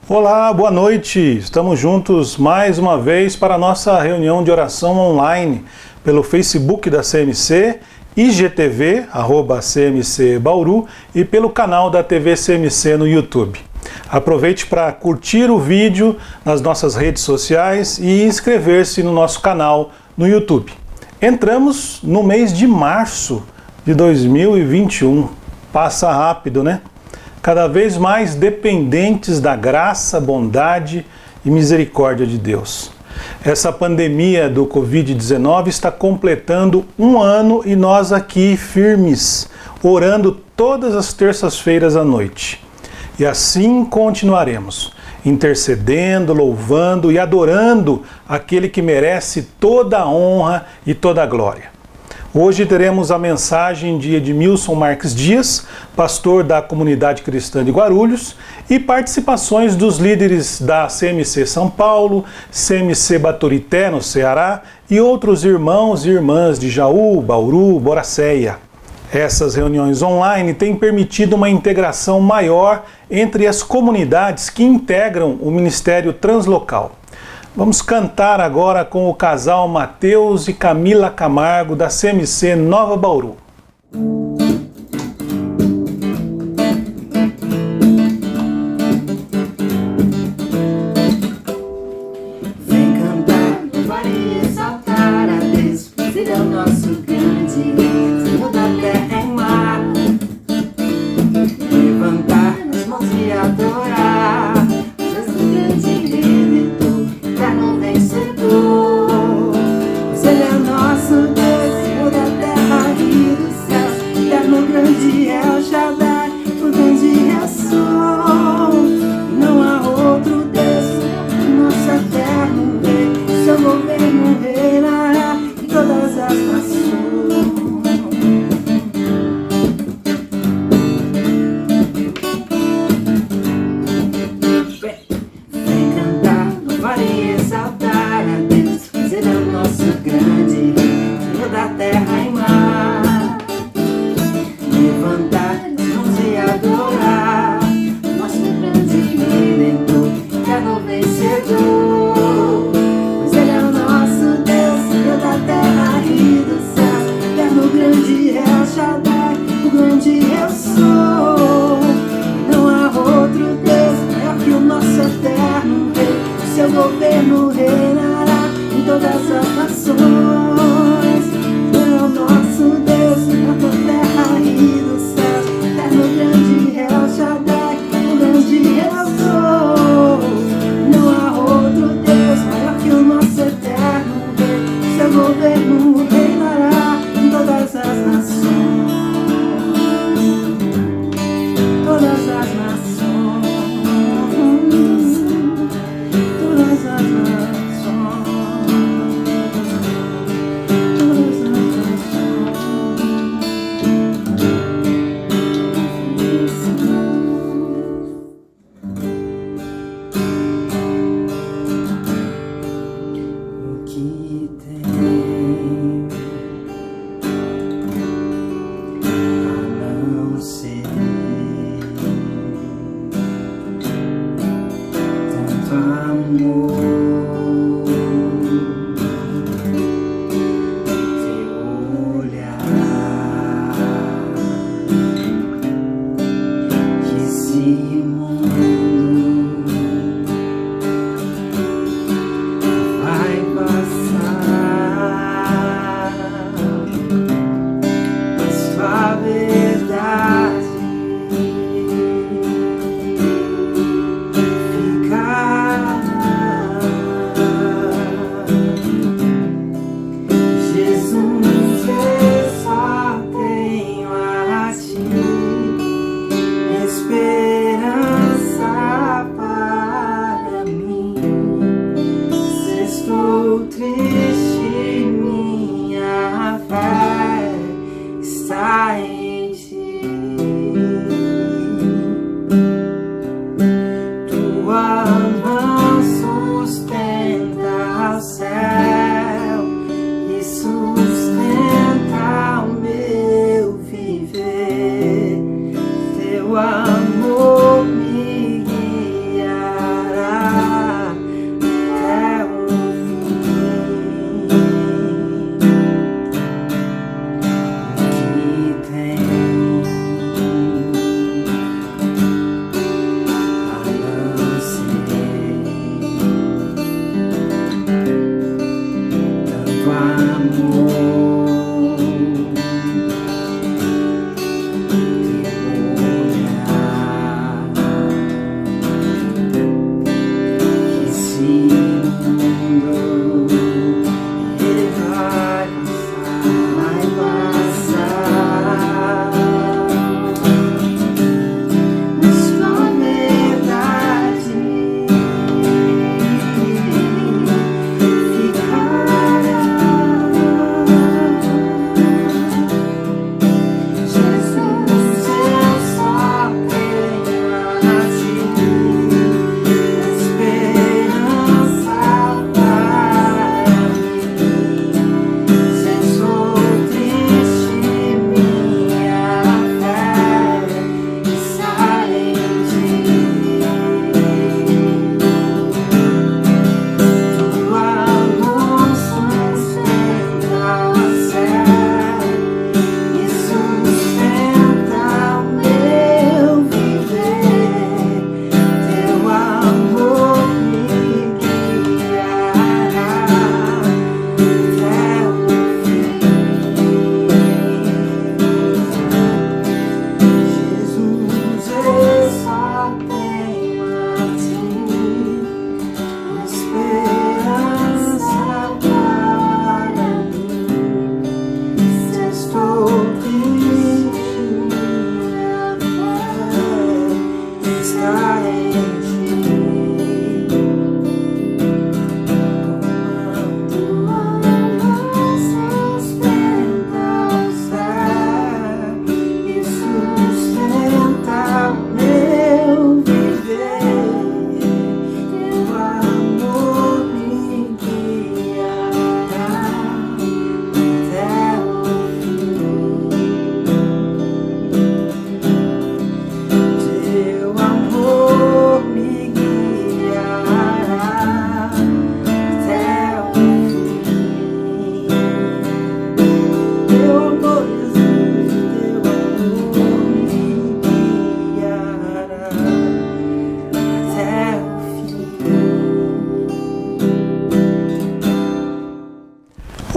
Olá, boa noite. Estamos juntos mais uma vez para a nossa reunião de oração online pelo Facebook da CMC, IGTV, @CMC Bauru, e pelo canal da TV CMC no YouTube. Aproveite para curtir o vídeo nas nossas redes sociais e inscrever-se no nosso canal no YouTube. Entramos no mês de março de 2021. Passa rápido, né? Cada vez mais dependentes da graça, bondade e misericórdia de Deus. Essa pandemia do Covid-19 está completando um ano e nós aqui firmes, orando todas as terças-feiras à noite. E assim continuaremos, intercedendo, louvando e adorando aquele que merece toda a honra e toda a glória. Hoje teremos a mensagem de Edmilson Marques Dias, pastor da Comunidade Cristã de Guarulhos, e participações dos líderes da CMC São Paulo, CMC Baturité, no Ceará, e outros irmãos e irmãs de Jaú, Bauru, Boracéia. Essas reuniões online têm permitido uma integração maior entre as comunidades que integram o Ministério Translocal. Vamos cantar agora com o casal Mateus e Camila Camargo da CMC Nova Bauru. Vem cantar, louvar e exaltar a Deus, Ele é o nosso grande rei, Senhor da terra e mar. Levantar as mãos e adorar Jesus grande Redentor, eterno vencedor. Pois Ele é o nosso Deus, Senhor da terra e dos céus, eterno grande é o Shaddai, o grande é o Sol. Não há outro Deus, nosso eterno Rei, seu governo reinará em todas as nações. Vem cantar, louvar e exaltar a Deus, pois Ele é o nosso grande Rei, Senhor da terra e mar. Levantar as mãos e adorar nosso grande Redentor, eterno vencedor. Pois Ele é o nosso Deus, Senhor da terra e dos céus, eterno grande é o Shaddai, o grande eu sou. Não há outro Deus maior que o nosso eterno Rei, seu governo reinará em todas as nações. Ele é o nosso Deus, Senhor da terra e dos céus, eterno grande é o Shaddai, o grande eu sou. Não há outro Deus maior que o nosso eterno Rei, seu governo reinará em todas as nações. Todas as nações, todas as nações, todas as o que tem a não ser tanto amor, teu olhar que esse mundo vai passar, mas tua verdade ficará.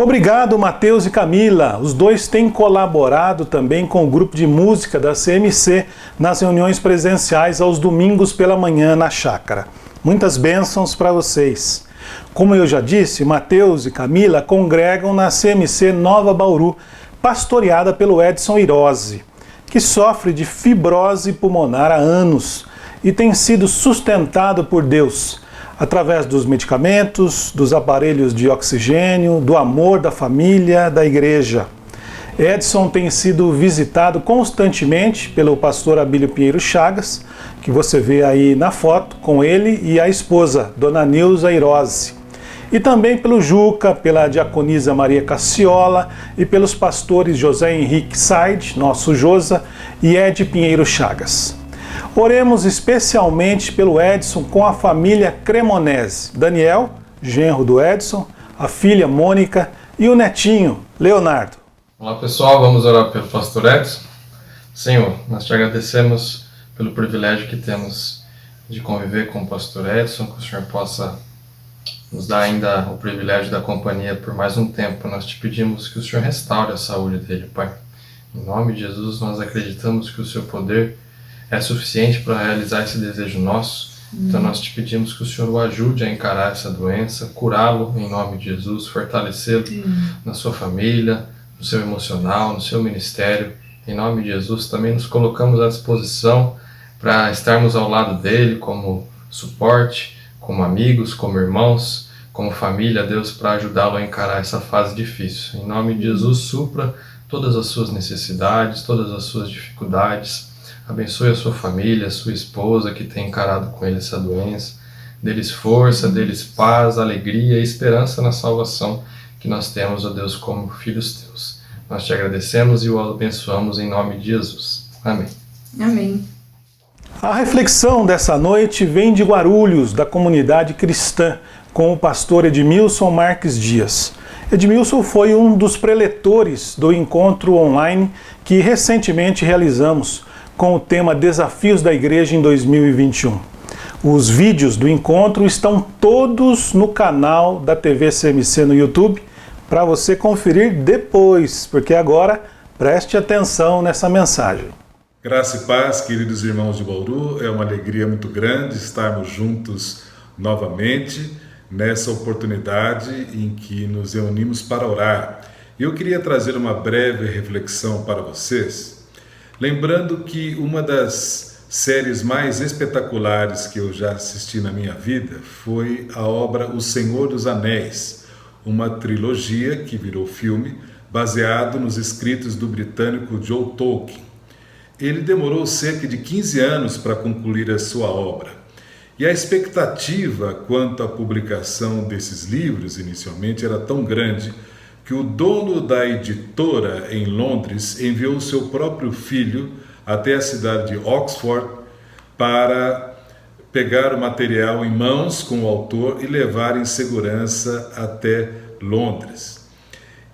Obrigado, Mateus e Camila. Os dois têm colaborado também com o grupo de música da CMC nas reuniões presenciais aos domingos pela manhã na chácara. Muitas bênçãos para vocês. Como eu já disse, Mateus e Camila congregam na CMC Nova Bauru, pastoreada pelo Edson Irose, que sofre de fibrose pulmonar há anos e tem sido sustentado por Deus, através dos medicamentos, dos aparelhos de oxigênio, do amor da família, da igreja. Edson tem sido visitado constantemente pelo pastor Abílio Pinheiro Chagas, que você vê aí na foto, com ele e a esposa, Dona Nilza Irose. E também pelo Juca, pela diaconisa Maria Cassiola e pelos pastores José Henrique Said, nosso Josa, e Ed Pinheiro Chagas. Oremos especialmente pelo Edson com a família Cremonese, Daniel, genro do Edson, a filha Mônica e o netinho, Leonardo. Olá pessoal, vamos orar pelo pastor Edson. Senhor, nós te agradecemos pelo privilégio que temos de conviver com o pastor Edson, que o Senhor possa nos dar ainda o privilégio da companhia por mais um tempo. Nós te pedimos que o Senhor restaure a saúde dele, Pai. Em nome de Jesus, nós acreditamos que o seu poder é suficiente para realizar esse desejo nosso. Então nós te pedimos que o Senhor o ajude a encarar essa doença, curá-lo em nome de Jesus, fortalecê-lo na sua família, no seu emocional, no seu ministério. Em nome de Jesus, também nos colocamos à disposição para estarmos ao lado dele como suporte, como amigos, como irmãos, como família, Deus, para ajudá-lo a encarar essa fase difícil. Em nome de Jesus, supra todas as suas necessidades, todas as suas dificuldades. Abençoe a sua família, a sua esposa que tem encarado com ele essa doença. Dê-lhes força, dê-lhes paz, alegria e esperança na salvação que nós temos, ó Deus, como filhos teus. Nós te agradecemos e o abençoamos em nome de Jesus. Amém. Amém. A reflexão dessa noite vem de Guarulhos, da comunidade cristã, com o pastor Edmilson Marques Dias. Edmilson foi um dos preletores do encontro online que recentemente realizamos com o tema Desafios da Igreja em 2021. Os vídeos do encontro estão todos no canal da TV CMC no YouTube para você conferir depois, porque agora preste atenção nessa mensagem. Graça e paz, queridos irmãos de Bauru, é uma alegria muito grande estarmos juntos novamente nessa oportunidade em que nos reunimos para orar. Eu queria trazer uma breve reflexão para vocês, lembrando que uma das séries mais espetaculares que eu já assisti na minha vida foi a obra O Senhor dos Anéis, uma trilogia que virou filme baseado nos escritos do britânico Joe Tolkien. Ele demorou cerca de 15 anos para concluir a sua obra. E a expectativa quanto à publicação desses livros inicialmente era tão grande que o dono da editora em Londres enviou seu próprio filho até a cidade de Oxford para pegar o material em mãos com o autor e levar em segurança até Londres.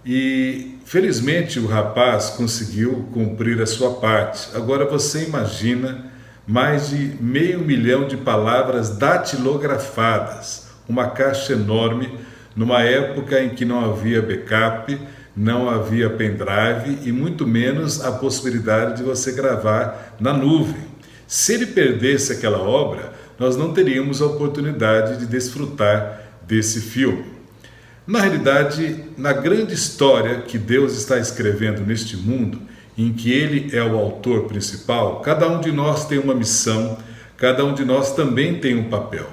E felizmente o rapaz conseguiu cumprir a sua parte. Agora você imagina mais de 500 mil de palavras datilografadas, uma caixa enorme, numa época em que não havia backup, não havia pendrive e muito menos a possibilidade de você gravar na nuvem. Se ele perdesse aquela obra, nós não teríamos a oportunidade de desfrutar desse filme. Na realidade, na grande história que Deus está escrevendo neste mundo, em que Ele é o autor principal, cada um de nós tem uma missão, cada um de nós também tem um papel.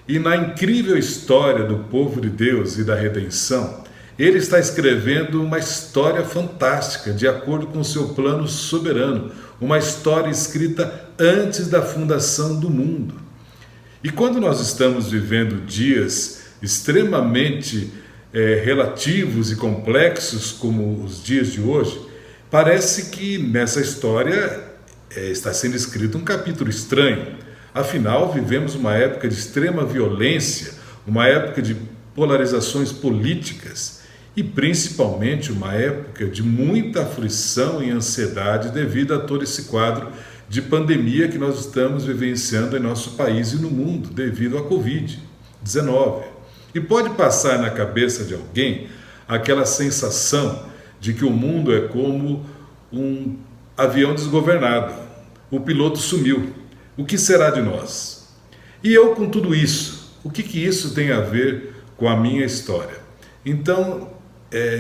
E na incrível história do povo de Deus e da redenção, Ele está escrevendo uma história fantástica, de acordo com o seu plano soberano, uma história escrita antes da fundação do mundo. E quando nós estamos vivendo dias extremamente relativos e complexos como os dias de hoje, parece que nessa história está sendo escrito um capítulo estranho. Afinal, vivemos uma época de extrema violência, uma época de polarizações políticas e principalmente uma época de muita aflição e ansiedade devido a todo esse quadro de pandemia que nós estamos vivenciando em nosso país e no mundo devido à Covid-19. E pode passar na cabeça de alguém aquela sensação de que o mundo é como um avião desgovernado. O piloto sumiu. O que será de nós? E eu com tudo isso, o que isso tem a ver com a minha história? Então,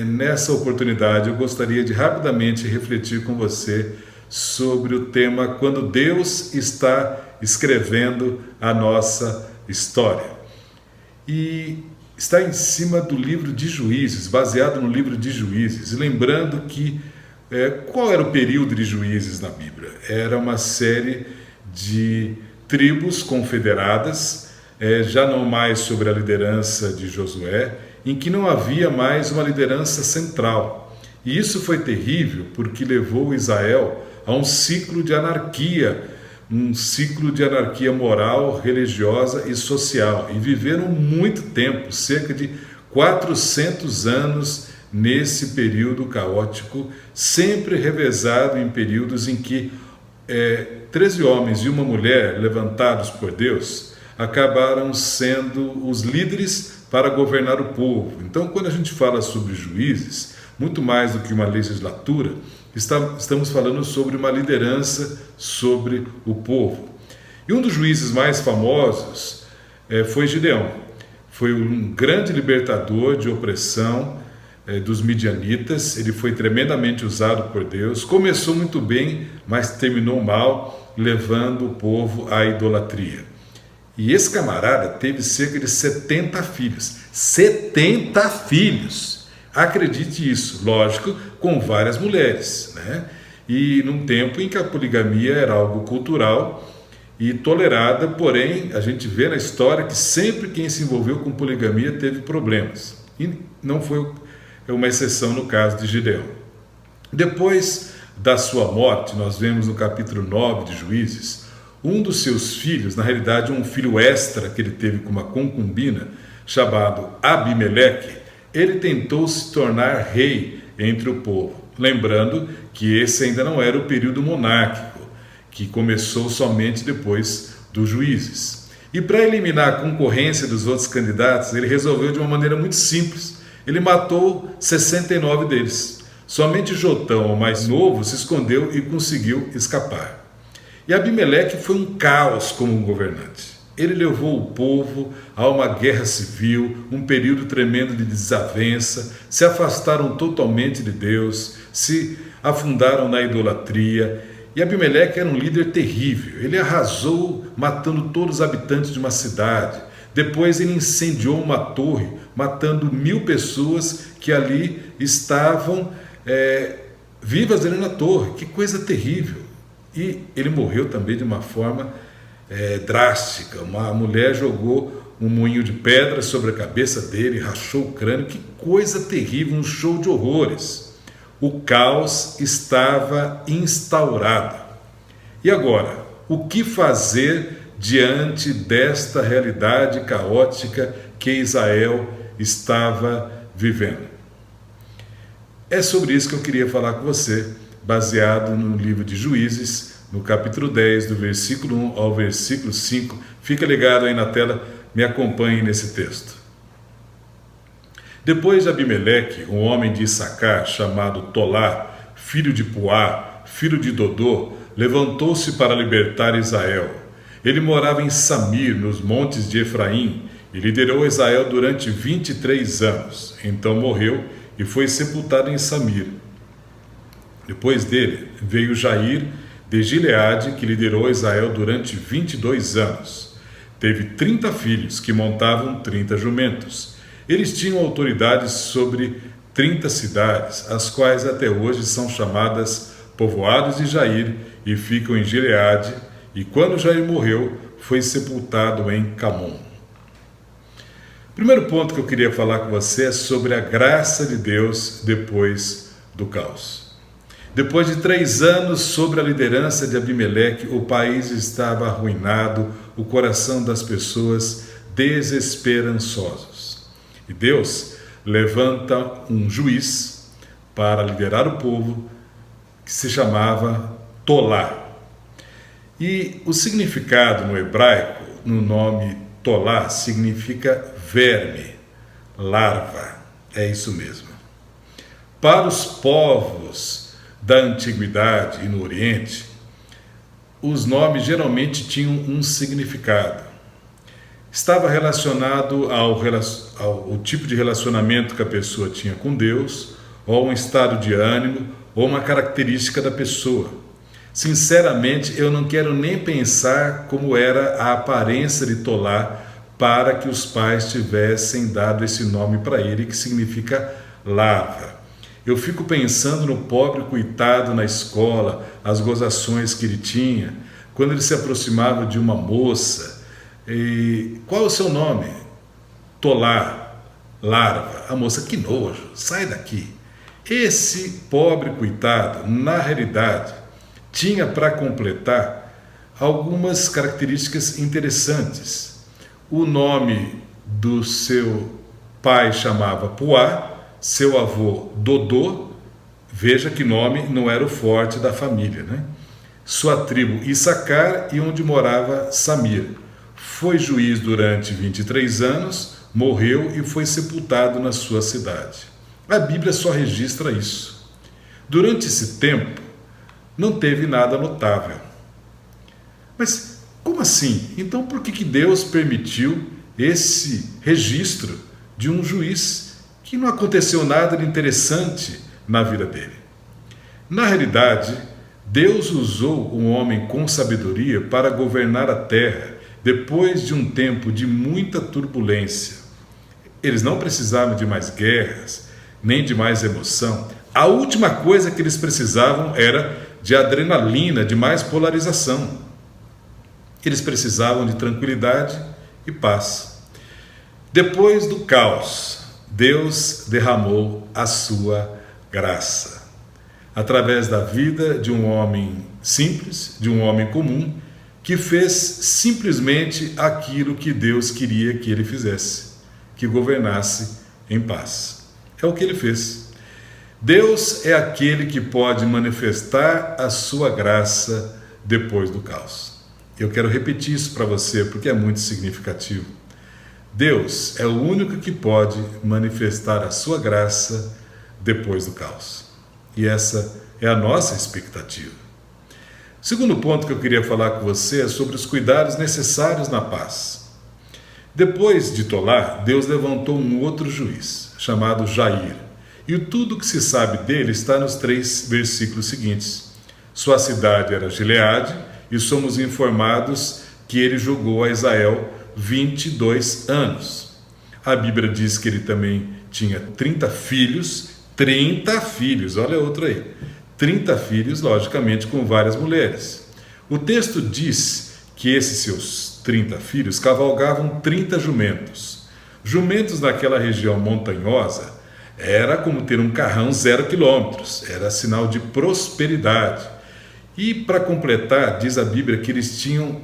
nessa oportunidade, eu gostaria de rapidamente refletir com você sobre o tema quando Deus está escrevendo a nossa história. E está em cima do livro de Juízes, baseado no livro de Juízes. Lembrando que qual era o período de Juízes na Bíblia? Era uma série de tribos confederadas, já não mais sobre a liderança de Josué, em que não havia mais uma liderança central. E isso foi terrível porque levou Israel a um ciclo de anarquia moral, religiosa e social. E viveram muito tempo, cerca de 400 anos nesse período caótico, sempre revezado em períodos em que 13 homens e uma mulher levantados por Deus acabaram sendo os líderes para governar o povo. Então, quando a gente fala sobre juízes, muito mais do que uma legislatura, estamos falando sobre uma liderança sobre o povo. E um dos juízes mais famosos foi Gideão. Foi um grande libertador de opressão dos midianitas. Ele foi tremendamente usado por Deus. Começou muito bem, mas terminou mal, levando o povo à idolatria. E esse camarada teve cerca de 70 filhos. 70 filhos! Acredite isso, lógico, com várias mulheres, né? E num tempo em que a poligamia era algo cultural e tolerada, porém, a gente vê na história que sempre quem se envolveu com poligamia teve problemas. E não foi uma exceção no caso de Gideão. Depois da sua morte, nós vemos no capítulo 9 de Juízes, um dos seus filhos, na realidade um filho extra que ele teve com uma concubina, chamado Abimeleque, ele tentou se tornar rei entre o povo. Lembrando que esse ainda não era o período monárquico, que começou somente depois dos juízes. E para eliminar a concorrência dos outros candidatos, ele resolveu de uma maneira muito simples. Ele matou 69 deles. Somente Jotão, o mais novo, se escondeu e conseguiu escapar. E Abimeleque foi um caos como um governante. Ele levou o povo a uma guerra civil, um período tremendo de desavença, se afastaram totalmente de Deus, se afundaram na idolatria. E Abimeleque era um líder terrível. Ele arrasou, matando todos os habitantes de uma cidade. Depois ele incendiou uma torre, matando 1000 pessoas que ali estavam vivas ali na torre. Que coisa terrível! E ele morreu também de uma forma drástica. Uma mulher jogou um moinho de pedra sobre a cabeça dele, rachou o crânio. Que coisa terrível, um show de horrores. O caos estava instaurado. E agora, o que fazer diante desta realidade caótica que Israel estava vivendo? É sobre isso que eu queria falar com você, baseado no livro de Juízes, no capítulo 10, do versículo 1 ao versículo 5. Fica ligado aí na tela, me acompanhe nesse texto. Depois de Abimeleque, um homem de Issacar, chamado Tolá, filho de Puá, filho de Dodô, levantou-se para libertar Israel. Ele morava em Samir, nos montes de Efraim, e liderou Israel durante 23 anos. Então morreu e foi sepultado em Samir. Depois dele veio Jair de Gileade, que liderou Israel durante 22 anos. Teve 30 filhos, que montavam 30 jumentos. Eles tinham autoridade sobre 30 cidades, as quais até hoje são chamadas povoados de Jair e ficam em Gileade. E quando Jair morreu, foi sepultado em Camon. O primeiro ponto que eu queria falar com você é sobre a graça de Deus depois do caos. Depois de 3 anos sob a liderança de Abimeleque, o país estava arruinado, o coração das pessoas desesperançosos. E Deus levanta um juiz para liderar o povo, que se chamava Tolá. E o significado no hebraico, no nome Tolá, significa verme, larva. É isso mesmo. Para os povos da antiguidade e no Oriente, os nomes geralmente tinham um significado. Estava relacionado ao tipo de relacionamento que a pessoa tinha com Deus, ou a um estado de ânimo, ou uma característica da pessoa. Sinceramente, eu não quero nem pensar como era a aparência de Tolá para que os pais tivessem dado esse nome para ele, que significa larva. Eu fico pensando no pobre coitado na escola, as gozações que ele tinha, quando ele se aproximava de uma moça. E qual é o seu nome? Tolá, larva. A moça, que nojo, sai daqui. Esse pobre coitado, na realidade, tinha para completar algumas características interessantes. O nome do seu pai chamava Puá, seu avô Dodô, veja que nome não era o forte da família, né? Sua tribo Issacar e onde morava Samir. Foi juiz durante 23 anos, morreu e foi sepultado na sua cidade. A Bíblia só registra isso. Durante esse tempo, não teve nada notável. Mas como assim? Então por que Deus permitiu esse registro de um juiz que não aconteceu nada de interessante na vida dele? Na realidade, Deus usou um homem com sabedoria para governar a terra depois de um tempo de muita turbulência. Eles não precisavam de mais guerras, nem de mais emoção. A última coisa que eles precisavam era de adrenalina, de mais polarização. Eles precisavam de tranquilidade e paz. Depois do caos, Deus derramou a sua graça. Através da vida de um homem simples, de um homem comum, que fez simplesmente aquilo que Deus queria que ele fizesse, que governasse em paz. É o que ele fez. Deus é aquele que pode manifestar a sua graça depois do caos. Eu quero repetir isso para você porque é muito significativo. Deus é o único que pode manifestar a sua graça depois do caos. E essa é a nossa expectativa. O segundo ponto que eu queria falar com você é sobre os cuidados necessários na paz. Depois de Tolá, Deus levantou um outro juiz, chamado Jair. E tudo que se sabe dele está nos 3 versículos seguintes. Sua cidade era Gileade, e somos informados que ele julgou a Israel 22 anos. A Bíblia diz que ele também tinha 30 filhos, olha outro aí. 30 filhos, logicamente, com várias mulheres. O texto diz que esses seus 30 filhos cavalgavam 30 jumentos. Jumentos naquela região montanhosa era como ter um carrão 0 quilômetros, era sinal de prosperidade. E para completar, diz a Bíblia que eles tinham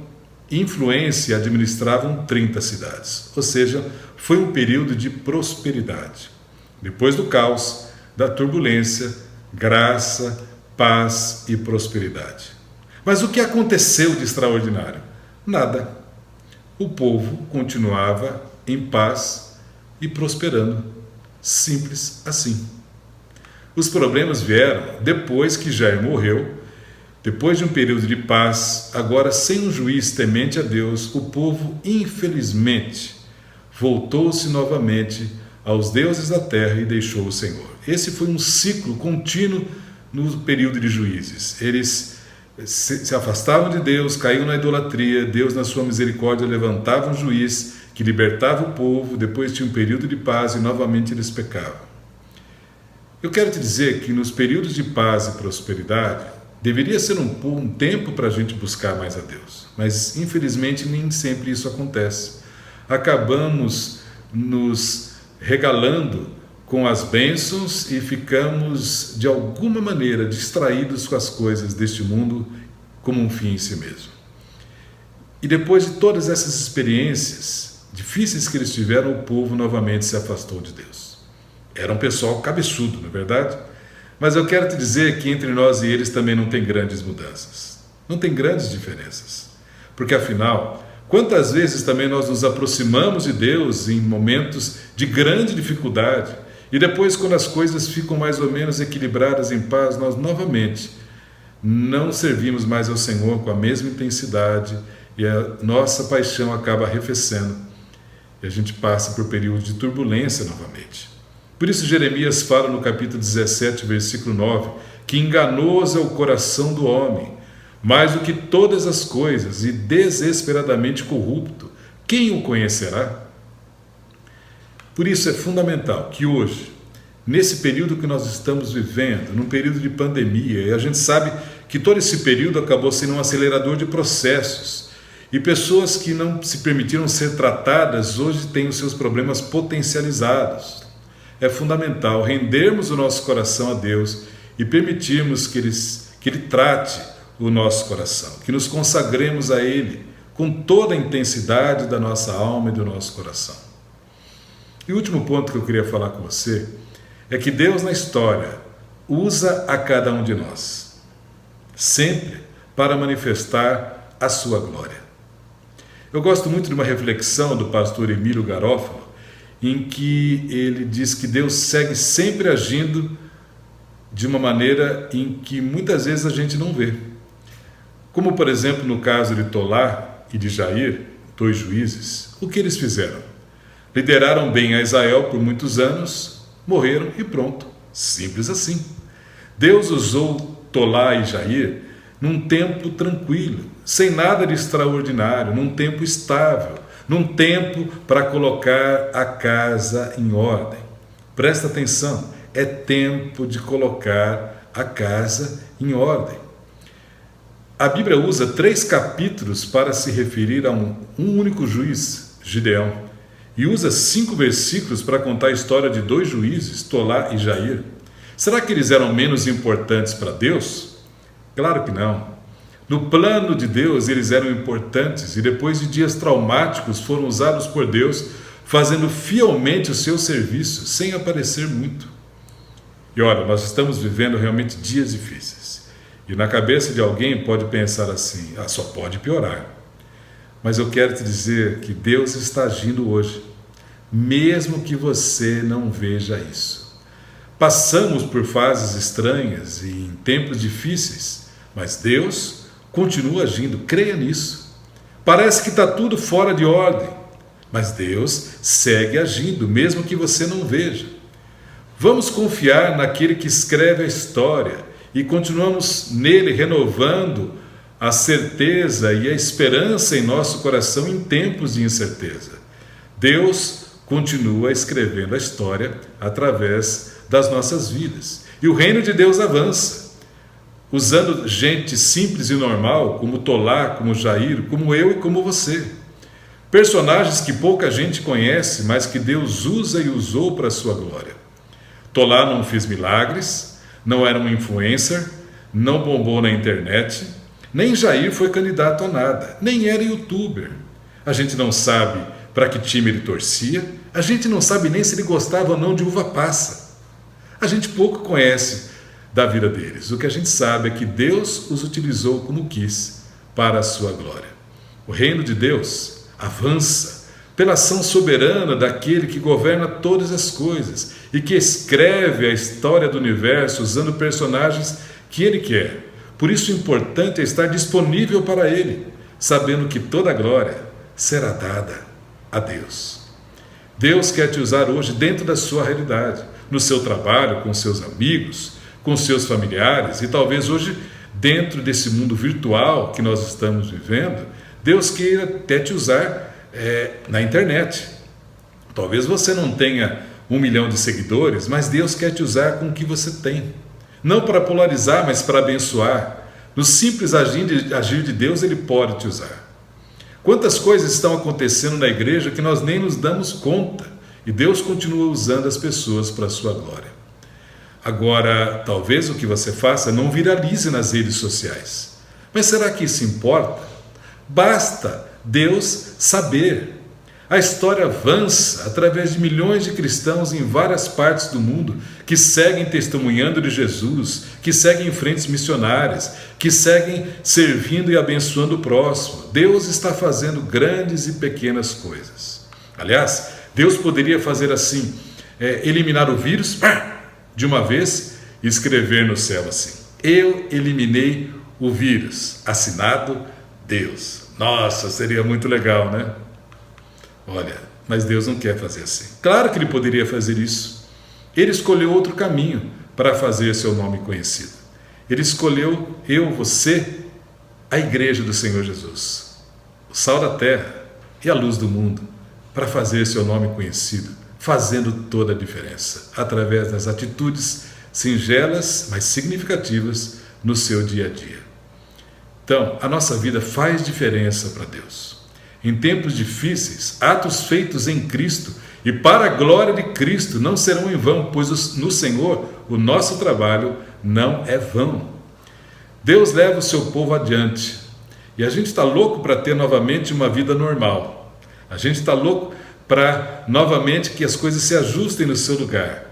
influência e administravam 30 cidades. Ou seja, foi um período de prosperidade. Depois do caos, da turbulência, graça, paz e prosperidade. Mas o que aconteceu de extraordinário? Nada. O povo continuava em paz e prosperando. Simples assim. Os problemas vieram depois que Jair morreu. Depois de um período de paz, agora sem um juiz temente a Deus, o povo, infelizmente, voltou-se novamente aos deuses da terra e deixou o Senhor. Esse foi um ciclo contínuo no período de juízes. Eles se afastavam de Deus, caíam na idolatria, Deus, na sua misericórdia, levantava um juiz que libertava o povo, depois tinha um período de paz e novamente eles pecavam. Eu quero te dizer que nos períodos de paz e prosperidade, deveria ser um tempo para a gente buscar mais a Deus, mas infelizmente nem sempre isso acontece. Acabamos nos regalando com as bênçãos e ficamos de alguma maneira distraídos com as coisas deste mundo como um fim em si mesmo. E depois de todas essas experiências difíceis que eles tiveram, o povo novamente se afastou de Deus. Era um pessoal cabeçudo, não é verdade? Mas eu quero te dizer que entre nós e eles também não tem grandes mudanças, não tem grandes diferenças, porque afinal, quantas vezes também nós nos aproximamos de Deus em momentos de grande dificuldade E depois, quando as coisas ficam mais ou menos equilibradas em paz, nós novamente não servimos mais ao Senhor com a mesma intensidade e a nossa paixão acaba arrefecendo e a gente passa por períodos de turbulência novamente. Por isso Jeremias fala no capítulo 17, versículo 9, que enganoso é o coração do homem, mais do que todas as coisas, e desesperadamente corrupto. Quem o conhecerá? Por isso é fundamental que hoje, nesse período que nós estamos vivendo, num período de pandemia, e a gente sabe que todo esse período acabou sendo um acelerador de processos, e pessoas que não se permitiram ser tratadas hoje têm os seus problemas potencializados. É fundamental rendermos o nosso coração a Deus e permitirmos que Ele trate o nosso coração, que nos consagremos a Ele com toda a intensidade da nossa alma e do nosso coração. E o último ponto que eu queria falar com você é que Deus na história usa a cada um de nós, sempre para manifestar a sua glória. Eu gosto muito de uma reflexão do pastor Emílio Garófalo, em que ele diz que Deus segue sempre agindo de uma maneira em que muitas vezes a gente não vê. Como, por exemplo, no caso de Tolá e de Jair, 2 juízes, o que eles fizeram? Lideraram bem a Israel por muitos anos, morreram e pronto. Simples assim. Deus usou Tolá e Jair num tempo tranquilo, sem nada de extraordinário, num tempo estável, num tempo para colocar a casa em ordem. Presta atenção, é tempo de colocar a casa em ordem. A Bíblia usa 3 capítulos para se referir a um único juiz, Gideão, e usa 5 versículos para contar a história de 2 juízes, Tolá e Jair. Será que eles eram menos importantes para Deus? Claro que não. No plano de Deus eles eram importantes e depois de dias traumáticos foram usados por Deus, fazendo fielmente o seu serviço, sem aparecer muito. E olha, nós estamos vivendo realmente dias difíceis. E na cabeça de alguém pode pensar assim, só pode piorar. Mas eu quero te dizer que Deus está agindo hoje, mesmo que você não veja isso. Passamos por fases estranhas e em tempos difíceis, mas Deus continua agindo, creia nisso. Parece que está tudo fora de ordem, mas Deus segue agindo, mesmo que você não veja. Vamos confiar naquele que escreve a história e continuamos nele renovando a certeza e a esperança em nosso coração em tempos de incerteza. Deus continua escrevendo a história através das nossas vidas. E o reino de Deus avança, usando gente simples e normal, como Tolá, como Jair, como eu e como você. Personagens que pouca gente conhece, mas que Deus usa e usou para a sua glória. Tolá não fez milagres, não era um influencer, não bombou na internet, nem Jair foi candidato a nada, nem era youtuber. A gente não sabe para que time ele torcia, a gente não sabe nem se ele gostava ou não de uva passa. A gente pouco conhece da vida deles. O que a gente sabe é que Deus os utilizou como quis para a sua glória. O reino de Deus avança pela ação soberana daquele que governa todas as coisas e que escreve a história do universo usando personagens que ele quer. Por isso o importante é estar disponível para ele, sabendo que toda a glória será dada a Deus. Deus quer te usar hoje dentro da sua realidade, no seu trabalho, com seus amigos, com seus familiares e talvez hoje dentro desse mundo virtual que nós estamos vivendo, Deus queira até te usar na internet. Talvez você não tenha 1 milhão de seguidores, mas Deus quer te usar com o que você tem. Não para polarizar, mas para abençoar. No simples agir de Deus, Ele pode te usar. Quantas coisas estão acontecendo na igreja que nós nem nos damos conta, e Deus continua usando as pessoas para a sua glória. Agora, talvez o que você faça não viralize nas redes sociais. Mas será que isso importa? Basta Deus saber. A história avança através de milhões de cristãos em várias partes do mundo que seguem testemunhando de Jesus, que seguem em frentes missionárias, que seguem servindo e abençoando o próximo. Deus está fazendo grandes e pequenas coisas. Aliás, Deus poderia fazer assim: eliminar o vírus de uma vez e escrever no céu assim: eu eliminei o vírus, assinado Deus. Nossa, seria muito legal, né? Olha, mas Deus não quer fazer assim. Claro que Ele poderia fazer isso. Ele escolheu outro caminho para fazer seu nome conhecido. Ele escolheu eu, você, a igreja do Senhor Jesus, o sal da terra e a luz do mundo, para fazer seu nome conhecido, fazendo toda a diferença, através das atitudes singelas, mas significativas no seu dia a dia. Então, a nossa vida faz diferença para Deus. Em tempos difíceis, atos feitos em Cristo e para a glória de Cristo não serão em vão, pois no Senhor o nosso trabalho não é vão. Deus leva o seu povo adiante e a gente está louco para ter novamente uma vida normal. A gente está louco para novamente que as coisas se ajustem no seu lugar.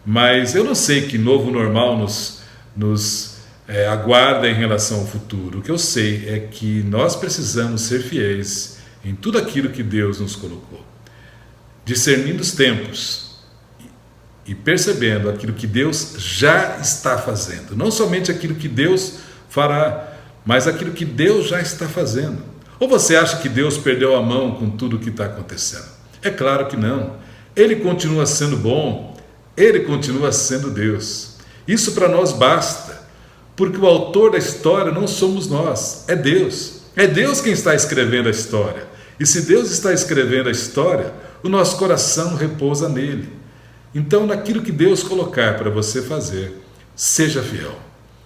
Mas eu não sei que novo normal nos aguarda em relação ao futuro. O que eu sei é que nós precisamos ser fiéis em tudo aquilo que Deus nos colocou, discernindo os tempos e percebendo aquilo que Deus já está fazendo, não somente aquilo que Deus fará, mas aquilo que Deus já está fazendo. Ou você acha que Deus perdeu a mão com tudo o que está acontecendo? É claro que não. Ele continua sendo bom, Ele continua sendo Deus. Isso para nós basta, porque o autor da história não somos nós, é Deus. É Deus quem está escrevendo a história. E se Deus está escrevendo a história, o nosso coração repousa nele. Então, naquilo que Deus colocar para você fazer, seja fiel.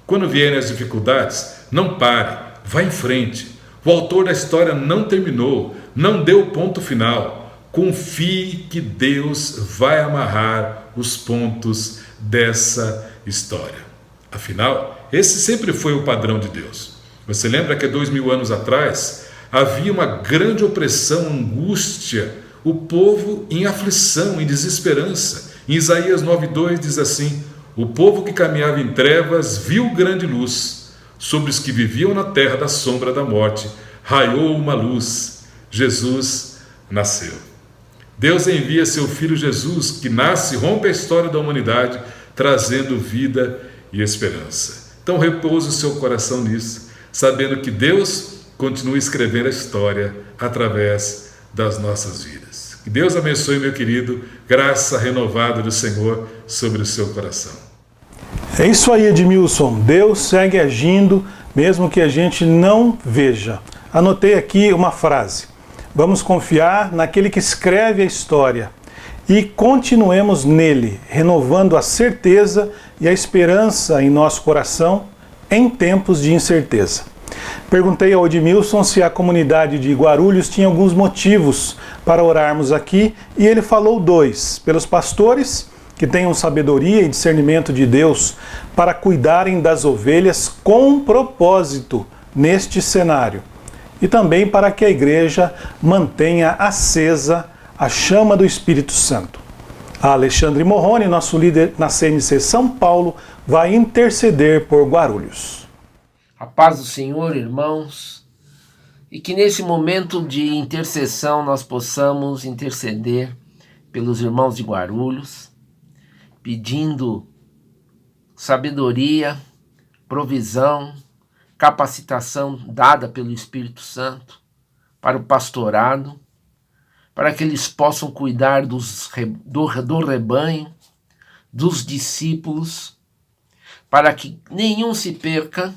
Quando vierem as dificuldades, não pare, vá em frente. O autor da história não terminou, não deu o ponto final. Confie que Deus vai amarrar os pontos dessa história. Afinal, esse sempre foi o padrão de Deus. Você lembra que 2000 anos atrás havia uma grande opressão, angústia, o povo em aflição, em desesperança. Em Isaías 9:2 diz assim: o povo que caminhava em trevas viu grande luz, sobre os que viviam na terra da sombra da morte raiou uma luz. Jesus nasceu. Deus envia seu Filho Jesus, que nasce e rompe a história da humanidade, trazendo vida e esperança. Então repouse o seu coração nisso, sabendo que Deus continua escrevendo a história através das nossas vidas. Que Deus abençoe, meu querido, graça renovada do Senhor sobre o seu coração. É isso aí, Edmilson. Deus segue agindo, mesmo que a gente não veja. Anotei aqui uma frase: vamos confiar naquele que escreve a história e continuemos nele, renovando a certeza e a esperança em nosso coração em tempos de incerteza. Perguntei ao Edmilson se a comunidade de Guarulhos tinha alguns motivos para orarmos aqui e ele falou 2: pelos pastores que tenham sabedoria e discernimento de Deus para cuidarem das ovelhas com propósito neste cenário, e também para que a igreja mantenha acesa a chama do Espírito Santo. A Alexandre Morrone, nosso líder na CMC São Paulo, vai interceder por Guarulhos. A paz do Senhor, irmãos, e que nesse momento de intercessão nós possamos interceder pelos irmãos de Guarulhos, pedindo sabedoria, provisão, capacitação dada pelo Espírito Santo para o pastorado, para que eles possam cuidar do rebanho, dos discípulos, para que nenhum se perca,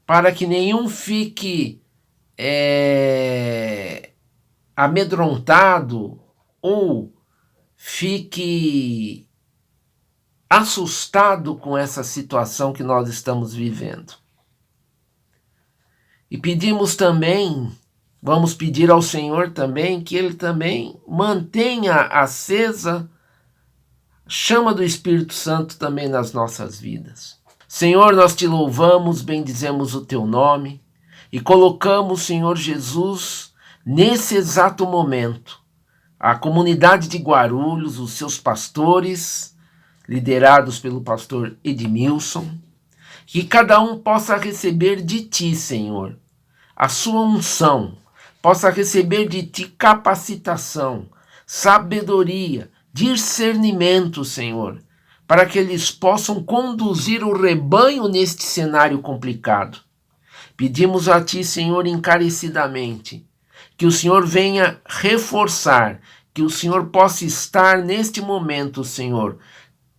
para que nenhum fique amedrontado ou fique assustado com essa situação que nós estamos vivendo. E pedimos também, vamos pedir ao Senhor também, que Ele também mantenha acesa a chama do Espírito Santo também nas nossas vidas. Senhor, nós te louvamos, bendizemos o teu nome e colocamos, Senhor Jesus, nesse exato momento, a comunidade de Guarulhos, os seus pastores, liderados pelo pastor Edmilson, que cada um possa receber de ti, Senhor, a sua unção, possa receber de ti capacitação, sabedoria, discernimento, Senhor, para que eles possam conduzir o rebanho neste cenário complicado. Pedimos a Ti, Senhor, encarecidamente, que o Senhor venha reforçar, que o Senhor possa estar neste momento, Senhor,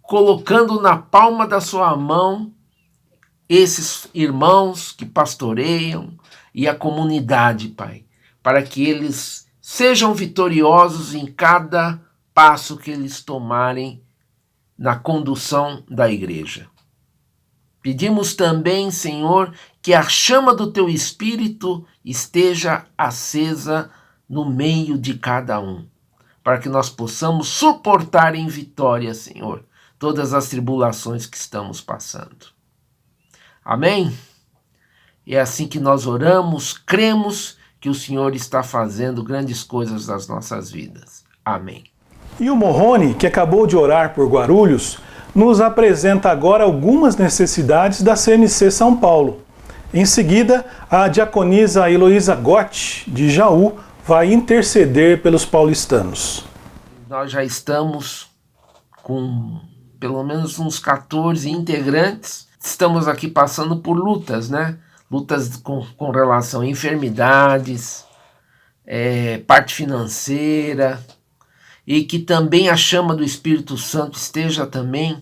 colocando na palma da sua mão esses irmãos que pastoreiam e a comunidade, Pai, para que eles sejam vitoriosos em cada passo que eles tomarem na condução da igreja. Pedimos também, Senhor, que a chama do Teu Espírito esteja acesa no meio de cada um, para que nós possamos suportar em vitória, Senhor, todas as tribulações que estamos passando. Amém? É assim que nós oramos, cremos que o Senhor está fazendo grandes coisas nas nossas vidas. Amém. E o Morrone, que acabou de orar por Guarulhos, nos apresenta agora algumas necessidades da CMC São Paulo. Em seguida, a diaconisa Heloísa Gotti, de Jaú, vai interceder pelos paulistanos. Nós já estamos com pelo menos uns 14 integrantes. Estamos aqui passando por lutas, né? Lutas com relação a enfermidades, parte financeira, e que também a chama do Espírito Santo esteja também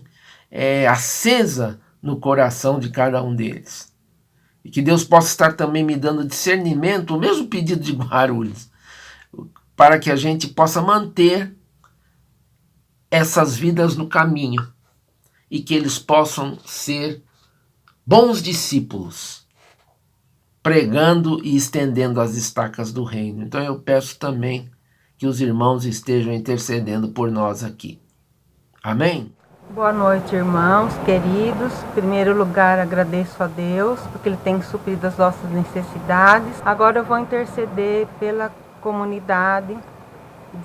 acesa no coração de cada um deles. E que Deus possa estar também me dando discernimento, o mesmo pedido de Guarulhos, para que a gente possa manter essas vidas no caminho e que eles possam ser bons discípulos, pregando e estendendo as estacas do reino. Então eu peço também que os irmãos estejam intercedendo por nós aqui. Amém? Boa noite, irmãos queridos. Em primeiro lugar, agradeço a Deus, porque Ele tem suprido as nossas necessidades. Agora eu vou interceder pela comunidade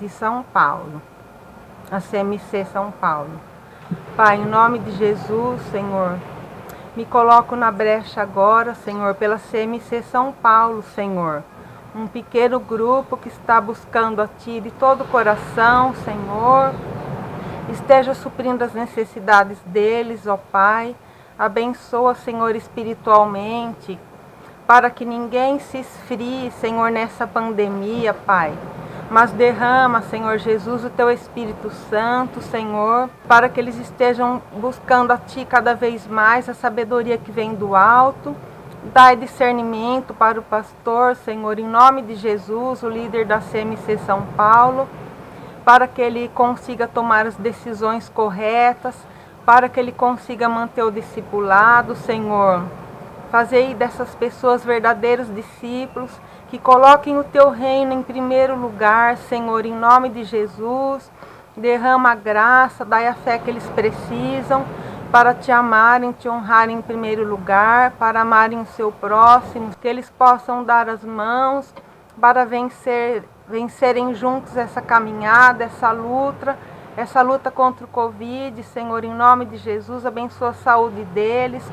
de São Paulo, a CMC São Paulo. Pai, em nome de Jesus, Senhor, me coloco na brecha agora, Senhor, pela CMC São Paulo, Senhor. Um pequeno grupo que está buscando a Ti de todo o coração, Senhor. Esteja suprindo as necessidades deles, ó Pai. Abençoa, Senhor, espiritualmente, para que ninguém se esfrie, Senhor, nessa pandemia, Pai. Mas derrama, Senhor Jesus, o Teu Espírito Santo, Senhor, para que eles estejam buscando a Ti cada vez mais, a sabedoria que vem do alto. Dai discernimento para o pastor, Senhor, em nome de Jesus, o líder da CMC São Paulo, para que ele consiga tomar as decisões corretas, para que ele consiga manter o discipulado, Senhor. Fazei dessas pessoas verdadeiros discípulos, que coloquem o Teu reino em primeiro lugar, Senhor, em nome de Jesus. Derrama a graça, dai a fé que eles precisam, para Te amarem, Te honrarem em primeiro lugar, para amarem o seu próximo, que eles possam dar as mãos para vencerem juntos essa caminhada, essa luta contra o Covid, Senhor, em nome de Jesus. Abençoa a saúde deles.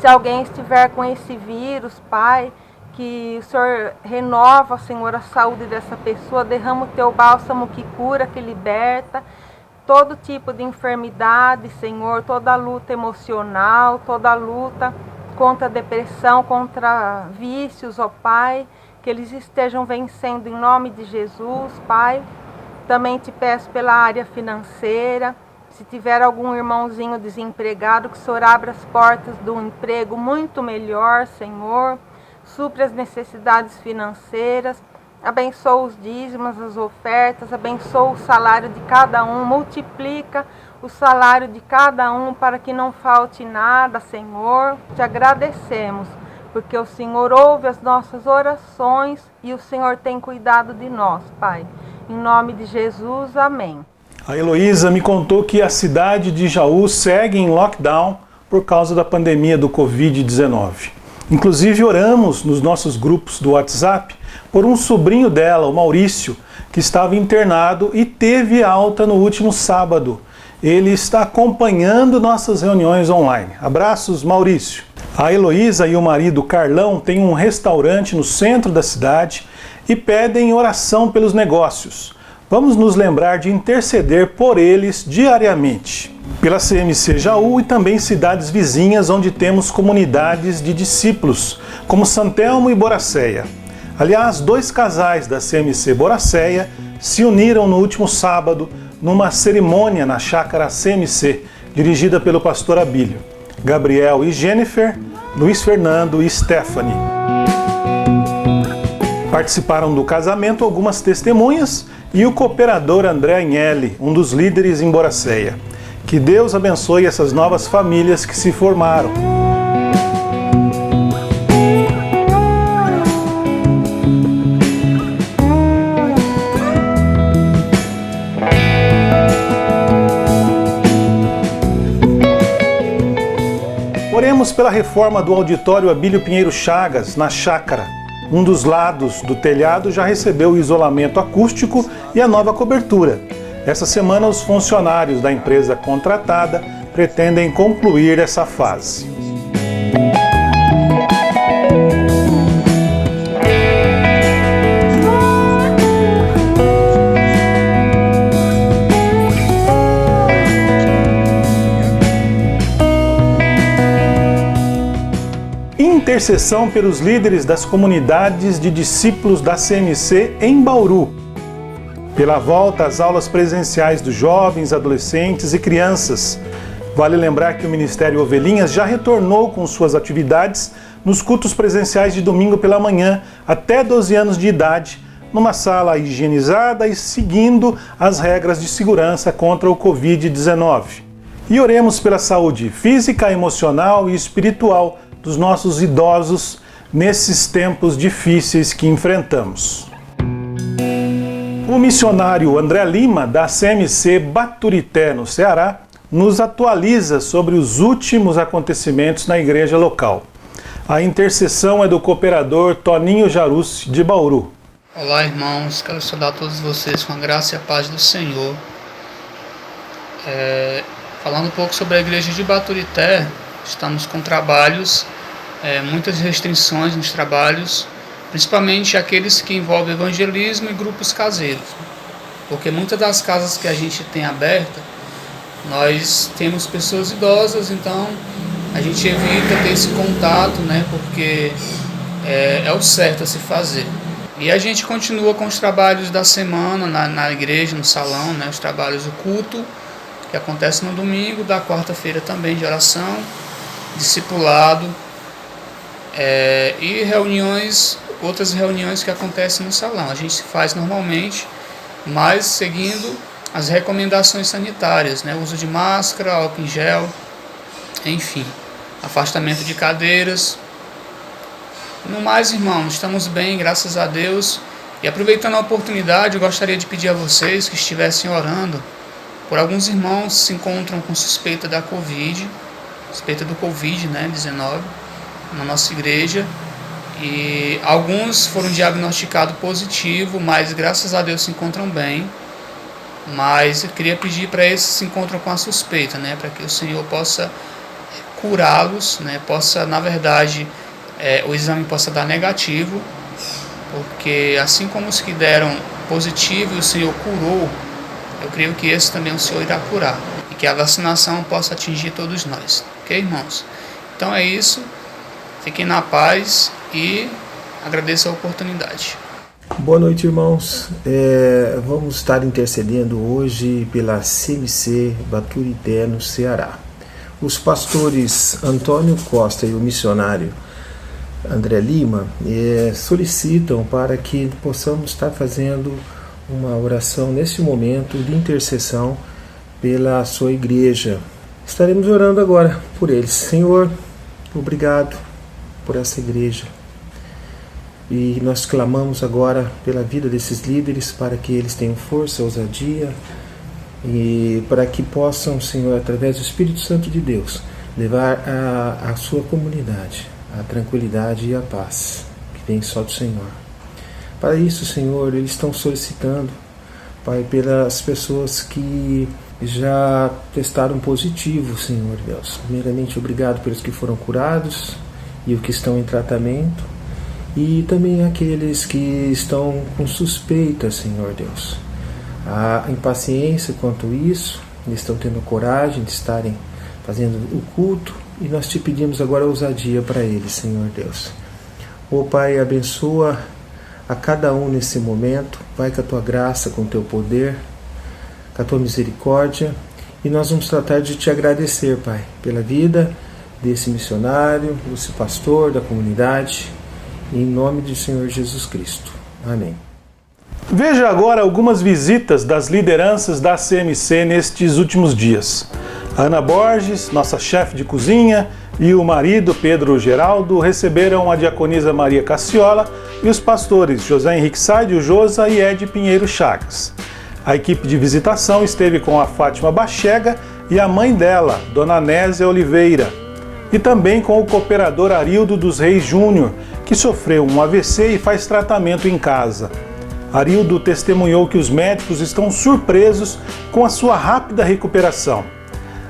Se alguém estiver com esse vírus, Pai, que o Senhor renova, Senhor, a saúde dessa pessoa, derrama o Teu bálsamo que cura, que liberta, todo tipo de enfermidade, Senhor, toda luta emocional, toda luta contra a depressão, contra vícios, ó Pai, que eles estejam vencendo em nome de Jesus, Pai. Também Te peço pela área financeira, se tiver algum irmãozinho desempregado, que o Senhor abra as portas do emprego muito melhor, Senhor, supre as necessidades financeiras, abençoa os dízimos, as ofertas, abençoa o salário de cada um, multiplica o salário de cada um para que não falte nada, Senhor. Te agradecemos, porque o Senhor ouve as nossas orações e o Senhor tem cuidado de nós, Pai. Em nome de Jesus, amém. A Heloísa me contou que a cidade de Jaú segue em lockdown por causa da pandemia do Covid-19. Inclusive oramos nos nossos grupos do WhatsApp por um sobrinho dela, o Maurício, que estava internado e teve alta no último sábado. Ele está acompanhando nossas reuniões online. Abraços, Maurício. A Heloísa e o marido Carlão têm um restaurante no centro da cidade e pedem oração pelos negócios. vamos nos lembrar de interceder por eles diariamente. Pela CMC Jaú e também cidades vizinhas onde temos comunidades de discípulos, como Santelmo e Boracéia. Aliás, 2 casais da CMC Boracéia se uniram no último sábado numa cerimônia na chácara CMC, dirigida pelo pastor Abílio. Gabriel e Jennifer, Luiz Fernando e Stephanie. Participaram do casamento algumas testemunhas e o cooperador André Agnelli, um dos líderes em Boracéia. Que Deus abençoe essas novas famílias que se formaram. Oremos pela reforma do auditório Abílio Pinheiro Chagas, na chácara. Um dos lados do telhado já recebeu o isolamento acústico e a nova cobertura. Essa semana, os funcionários da empresa contratada pretendem concluir essa fase. Intercessão pelos líderes das comunidades de discípulos da CMC em Bauru. Pela volta às aulas presenciais dos jovens, adolescentes e crianças. Vale lembrar que o Ministério Ovelhinhas já retornou com suas atividades nos cultos presenciais de domingo pela manhã, até 12 anos de idade, numa sala higienizada e seguindo as regras de segurança contra o Covid-19. E oremos pela saúde física, emocional e espiritual dos nossos idosos nesses tempos difíceis que enfrentamos. O missionário André Lima, da CMC Baturité, no Ceará, nos atualiza sobre os últimos acontecimentos na igreja local. A intercessão é do cooperador Toninho Jarussi, de Bauru. Olá, irmãos, quero saudar todos vocês com a graça e a paz do Senhor. Falando um pouco sobre a igreja de Baturité, estamos com trabalhos, muitas restrições nos trabalhos, principalmente aqueles que envolvem evangelismo e grupos caseiros, porque muitas das casas que a gente tem aberta, nós temos pessoas idosas, então a gente evita ter esse contato, né, porque é o certo a se fazer. E a gente continua com os trabalhos da semana na igreja, no salão, né, os trabalhos do culto, que acontece no domingo, da quarta-feira também de oração, discipulado, e outras reuniões que acontecem no salão. A gente faz normalmente, mas seguindo as recomendações sanitárias, né? Uso de máscara, álcool em gel, enfim, afastamento de cadeiras. No mais, irmãos, estamos bem, graças a Deus. E aproveitando a oportunidade, eu gostaria de pedir a vocês que estivessem orando por alguns irmãos que se encontram com suspeita da suspeita do Covid-19 na nossa igreja. E alguns foram diagnosticados positivo, mas graças a Deus se encontram bem. Mas eu queria pedir para esses que se encontram com a suspeita, né, para que o Senhor possa curá-los, né, possa, na verdade, o exame possa dar negativo, porque assim como os que deram positivo e o Senhor curou, eu creio que esse também o Senhor irá curar, e que a vacinação possa atingir todos nós, ok, irmãos? Então é isso, fiquem na paz e agradeço a oportunidade. Boa noite, irmãos. Vamos estar intercedendo hoje pela CMC Baturité, no Ceará. Os pastores Antônio Costa e o missionário André Lima solicitam para que possamos estar fazendo uma oração nesse momento de intercessão pela sua igreja. Estaremos orando agora por eles. Senhor, obrigado por essa igreja. E nós clamamos agora pela vida desses líderes para que eles tenham força, ousadia e para que possam, Senhor, através do Espírito Santo de Deus, levar a sua comunidade a tranquilidade e a paz que vem só do Senhor. Para isso, Senhor, eles estão solicitando, Pai, pelas pessoas que já testaram positivo, Senhor Deus. Primeiramente, obrigado pelos que foram curados e os que estão em tratamento, e também aqueles que estão com suspeita, Senhor Deus. a impaciência quanto isso, eles estão tendo coragem de estarem fazendo o culto, e nós te pedimos agora ousadia para eles, Senhor Deus. Ó Pai, abençoa a cada um nesse momento, vai com a tua graça, com o teu poder, com a tua misericórdia, e nós vamos tratar de te agradecer, Pai, pela vida desse missionário, desse pastor da comunidade, em nome do Senhor Jesus Cristo. Amém. Veja agora algumas visitas das lideranças da CMC nestes últimos dias. A Ana Borges, nossa chefe de cozinha, e o marido Pedro Geraldo receberam a diaconisa Maria Cassiola e os pastores José Henrique Saidio Josa e Ed Pinheiro Chagas. A equipe de visitação esteve com a Fátima Bachega e a mãe dela, Dona Nésia Oliveira, e também com o cooperador Arildo dos Reis Júnior, que sofreu um AVC e faz tratamento em casa. Arildo testemunhou que os médicos estão surpresos com a sua rápida recuperação.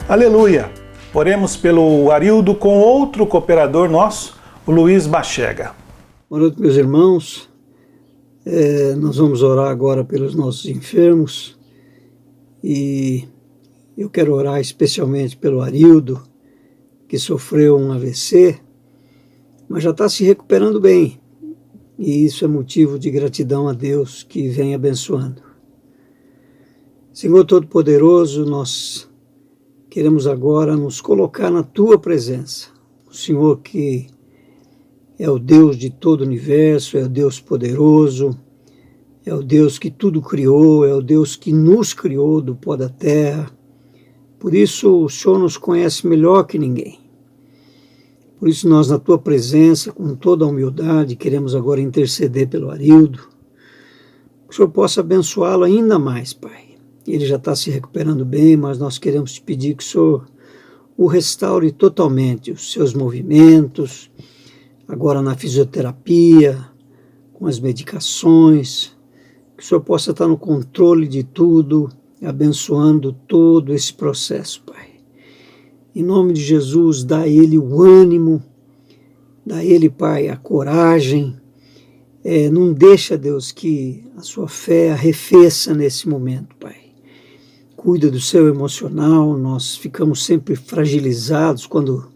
Aleluia! Oremos pelo Arildo com outro cooperador nosso, o Luiz Bachega. Boa noite, meus irmãos. Nós vamos orar agora pelos nossos enfermos e eu quero orar especialmente pelo Arildo, que sofreu um AVC, mas já está se recuperando bem. E isso é motivo de gratidão a Deus que vem abençoando. Senhor Todo-Poderoso, nós queremos agora nos colocar na Tua presença. O Senhor que é o Deus de todo o universo, é o Deus poderoso, é o Deus que tudo criou, é o Deus que nos criou do pó da terra. Por isso o Senhor nos conhece melhor que ninguém. Por isso nós, na Tua presença, com toda a humildade, queremos agora interceder pelo Arildo. Que o Senhor possa abençoá-lo ainda mais, Pai. Ele já está se recuperando bem, mas nós queremos te pedir que o Senhor o restaure totalmente, os seus movimentos, agora na fisioterapia, com as medicações, que o Senhor possa estar no controle de tudo, abençoando todo esse processo, Pai. Em nome de Jesus, dá a ele o ânimo, dá a ele, Pai, a coragem. Não deixa, Deus, que a sua fé arrefeça nesse momento, Pai. Cuida do seu emocional, nós ficamos sempre fragilizados quando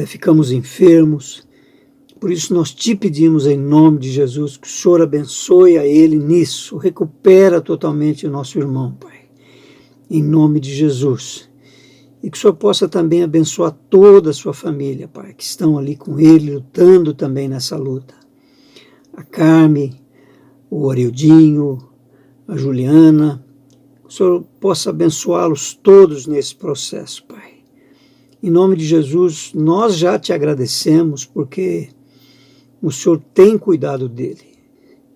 ficamos enfermos. Por isso nós te pedimos em nome de Jesus que o Senhor abençoe a ele nisso, recupera totalmente o nosso irmão, Pai. Em nome de Jesus. E que o Senhor possa também abençoar toda a sua família, Pai, que estão ali com ele, lutando também nessa luta. A Carme, o Arildinho, a Juliana, que o Senhor possa abençoá-los todos nesse processo, Pai. Em nome de Jesus, nós já te agradecemos porque o Senhor tem cuidado dele.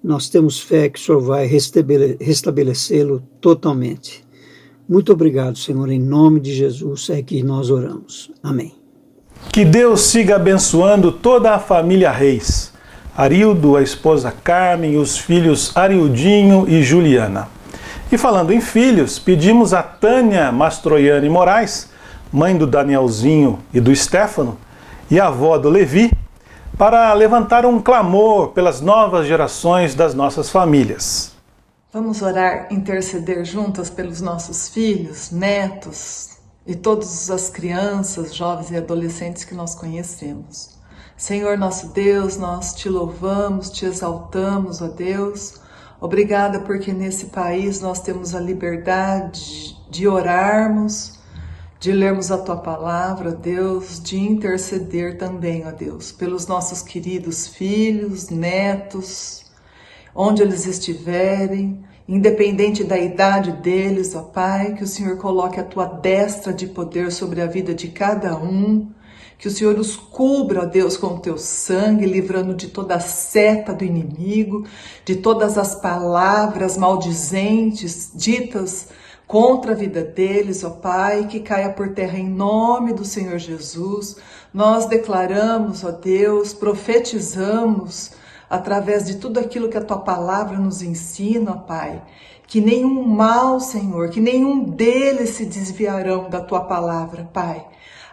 Nós temos fé que o Senhor vai restabelecê-lo totalmente. Muito obrigado, Senhor, em nome de Jesus é que nós oramos. Amém. Que Deus siga abençoando toda a família Reis. Arildo, a esposa Carmen, os filhos Arildinho e Juliana. E falando em filhos, pedimos a Tânia Mastroianni Moraes, mãe do Danielzinho e do Stefano, e avó do Levi, para levantar um clamor pelas novas gerações das nossas famílias. Vamos orar, interceder juntas pelos nossos filhos, netos e todas as crianças, jovens e adolescentes que nós conhecemos. Senhor nosso Deus, nós te louvamos, te exaltamos, ó Deus. Obrigada porque nesse país nós temos a liberdade de orarmos, de lermos a Tua palavra, ó Deus, de interceder também, ó Deus, pelos nossos queridos filhos, netos, onde eles estiverem, independente da idade deles, ó Pai, que o Senhor coloque a Tua destra de poder sobre a vida de cada um, que o Senhor os cubra, ó Deus, com o Teu sangue, livrando de toda a seta do inimigo, de todas as palavras maldizentes ditas contra a vida deles, ó Pai, que caia por terra em nome do Senhor Jesus. Nós declaramos, ó Deus, profetizamos, através de tudo aquilo que a Tua palavra nos ensina, ó Pai, que nenhum mal, Senhor, que nenhum deles se desviarão da Tua palavra, Pai.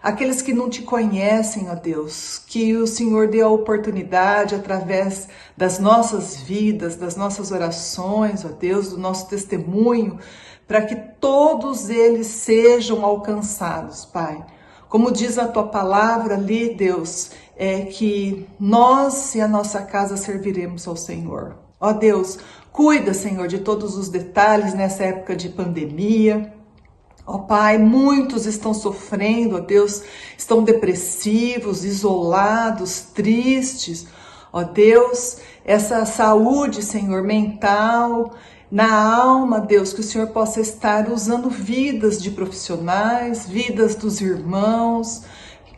aqueles que não te conhecem, ó Deus, que o Senhor dê a oportunidade através das nossas vidas, das nossas orações, ó Deus, do nosso testemunho, para que todos eles sejam alcançados, Pai. Como diz a tua palavra ali, Deus, é que nós e a nossa casa serviremos ao Senhor. Ó Deus, cuida, Senhor, de todos os detalhes nessa época de pandemia. Ó Pai, muitos estão sofrendo, ó Deus, estão depressivos, isolados, tristes. Ó Deus, essa saúde, Senhor, mental, na alma, Deus, que o Senhor possa estar usando vidas de profissionais, vidas dos irmãos,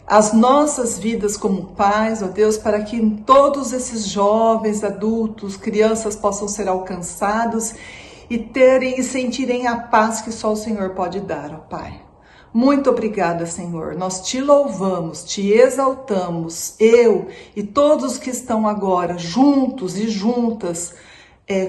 as nossas vidas como pais, ó Deus, para que todos esses jovens, adultos, crianças possam ser alcançados e sentirem a paz que só o Senhor pode dar, ó Pai. Muito obrigada, Senhor. Nós te louvamos, te exaltamos, eu e todos que estão agora juntos e juntas,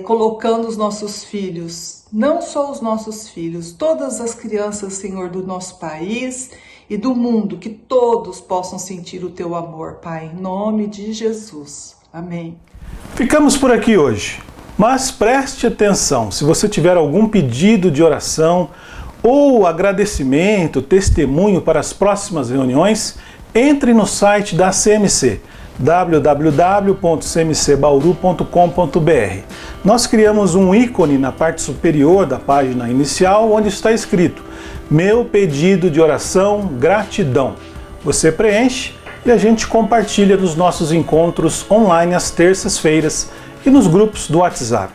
colocando os nossos filhos, não só os nossos filhos, todas as crianças, Senhor, do nosso país e do mundo, que todos possam sentir o teu amor, Pai, em nome de Jesus. Amém. Ficamos por aqui hoje, mas preste atenção, se você tiver algum pedido de oração ou agradecimento, testemunho para as próximas reuniões, entre no site da CMC, www.cmcbauru.com.br. Nós criamos um ícone na parte superior da página inicial, onde está escrito: meu pedido de oração, gratidão. Você preenche e a gente compartilha nos nossos encontros online às terças-feiras e nos grupos do WhatsApp.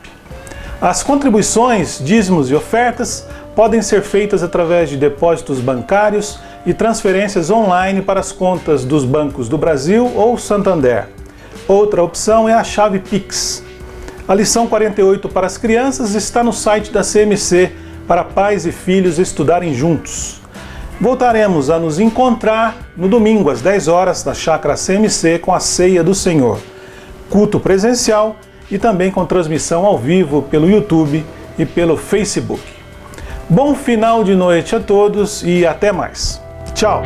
As contribuições, dízimos e ofertas podem ser feitas através de depósitos bancários e transferências online para as contas dos bancos do Brasil ou Santander. Outra opção é a chave Pix. A lição 48 para as crianças está no site da CMC para pais e filhos estudarem juntos. Voltaremos a nos encontrar no domingo às 10 horas na Chácara CMC com a Ceia do Senhor, culto presencial e também com transmissão ao vivo pelo YouTube e pelo Facebook. Bom final de noite a todos e até mais. Tchau!